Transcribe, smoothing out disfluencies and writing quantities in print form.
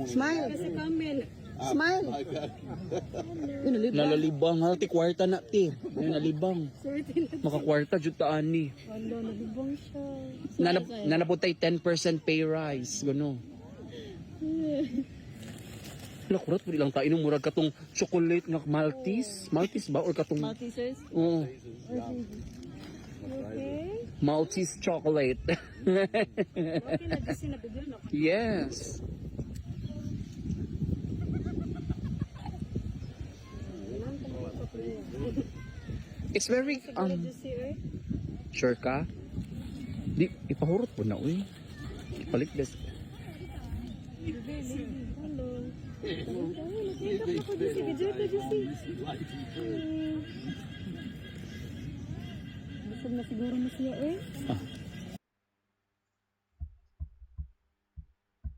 Smile. Kasi camel. Smile. Nalalibang halti kwarta na ti. Nalibang. Sorry, Makakwarta jud ta ani. Wala, nalibang siya. Nanaputay 10% pay rise gano. Nakurat pud lang ta inom murag katong chocolate nga Maltese. Maltese ba or katong Maltesers? Oo. Okay. Maltese chocolate. Okay na, kasi nabigyan ako. Yes. It's very Juicy, sure ka? Di ipahurot po na uy. Palit des. Hello. Nakita ko juicy. Gajay ka juicy. Busog na siguro mo siya, Ah.